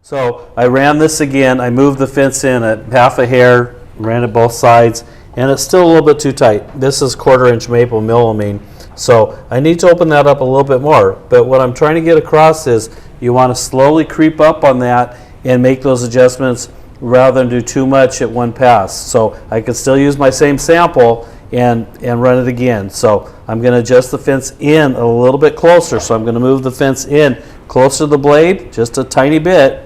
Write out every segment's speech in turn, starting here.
So I ran this again. I moved the fence in at half a hair, ran it both sides, and it's still a little bit too tight. This is 1/4 inch maple melamine, so I need to open that up a little bit more. But what I'm trying to get across is you want to slowly creep up on that and make those adjustments rather than do too much at one pass. So I can still use my same sample and run it again. So I'm going to adjust the fence in a little bit closer. So I'm going to move the fence in closer to the blade, just a tiny bit,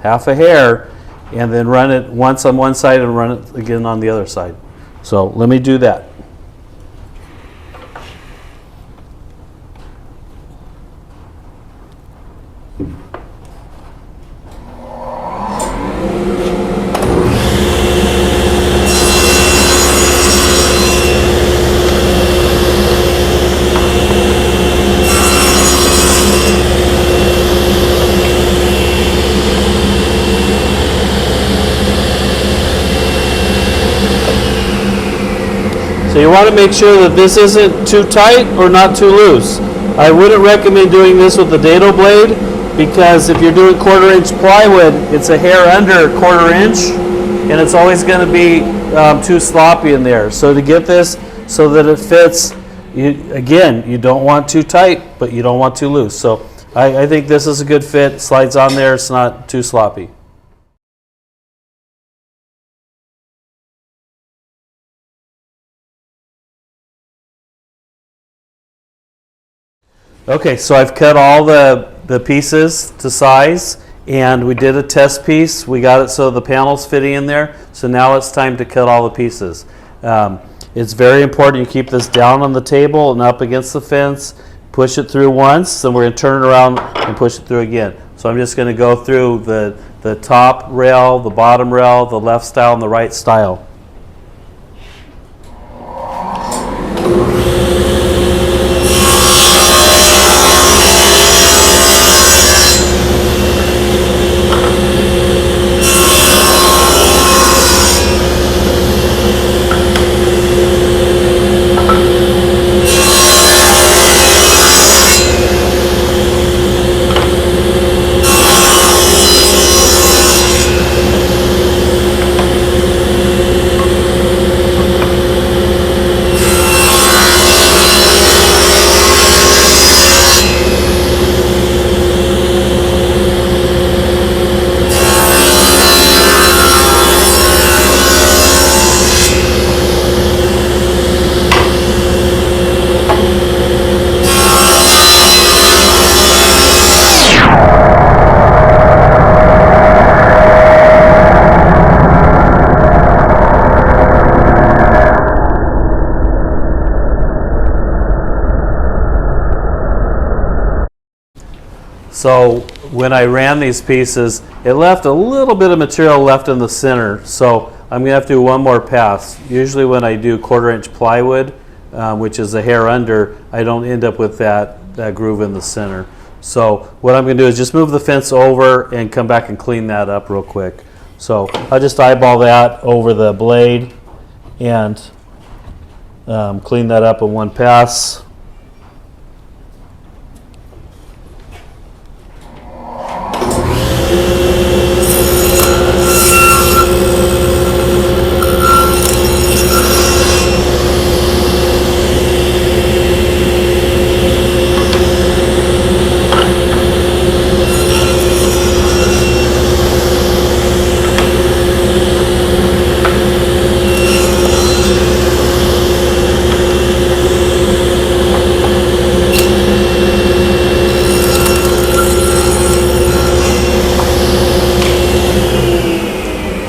half a hair, and then run it once on one side and run it again on the other side. So let me do that. So you want to make sure that this isn't too tight or not too loose. I wouldn't recommend doing this with the dado blade because if you're doing 1/4 inch plywood, it's a hair under 1/4 inch and it's always going to be too sloppy in there. So to get this so that it fits, again, you don't want too tight, but you don't want too loose. So I think this is a good fit. It slides on there, it's not too sloppy. Okay, so I've cut all the pieces to size, and we did a test piece. We got it so the panel's fitting in there. So now it's time to cut all the pieces. It's very important you keep this down on the table and up against the fence. Push it through once, then we're going to turn it around and push it through again. So I'm just going to go through the top rail, the bottom rail, the left style, and the right style. So when I ran these pieces, it left a little bit of material left in the center. So I'm going to have to do one more pass. Usually when I do 1/4 inch plywood, which is a hair under, I don't end up with that groove in the center. So what I'm going to do is just move the fence over and come back and clean that up real quick. So I'll just eyeball that over the blade and clean that up in one pass.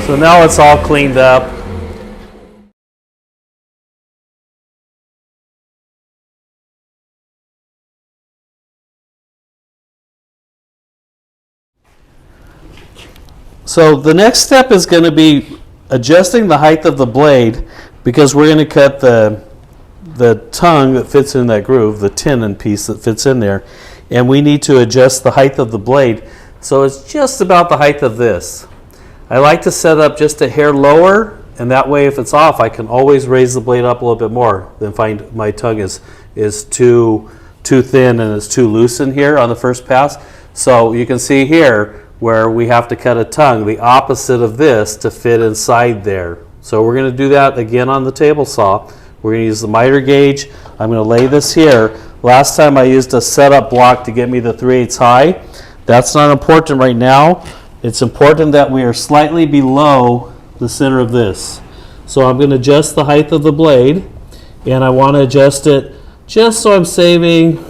So now it's all cleaned up. So the next step is going to be adjusting the height of the blade, because we're going to cut the tongue that fits in that groove, the tenon piece that fits in there, and we need to adjust the height of the blade. So it's just about the height of this. I like to set up just a hair lower, and that way if it's off, I can always raise the blade up a little bit more than find my tongue is too thin and it's too loose in here on the first pass. So you can see here, where we have to cut a tongue, the opposite of this, to fit inside there. So we're going to do that again on the table saw. We're going to use the miter gauge. I'm going to lay this here. Last time I used a setup block to get me the 3/8 high. That's not important right now. It's important that we are slightly below the center of this. So I'm going to adjust the height of the blade, and I want to adjust it just so I'm saving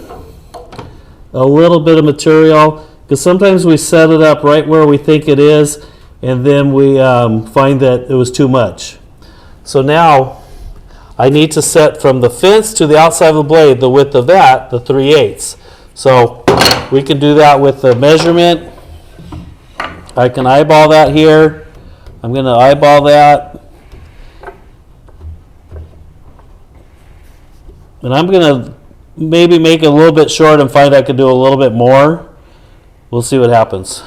a little bit of material, because sometimes we set it up right where we think it is, and then we find that it was too much. So now I need to set from the fence to the outside of the blade, the width of that, the 3/8. So we can do that with the measurement. I can eyeball that here. I'm going to eyeball that. And I'm going to maybe make it a little bit short and find I can do a little bit more. We'll see what happens.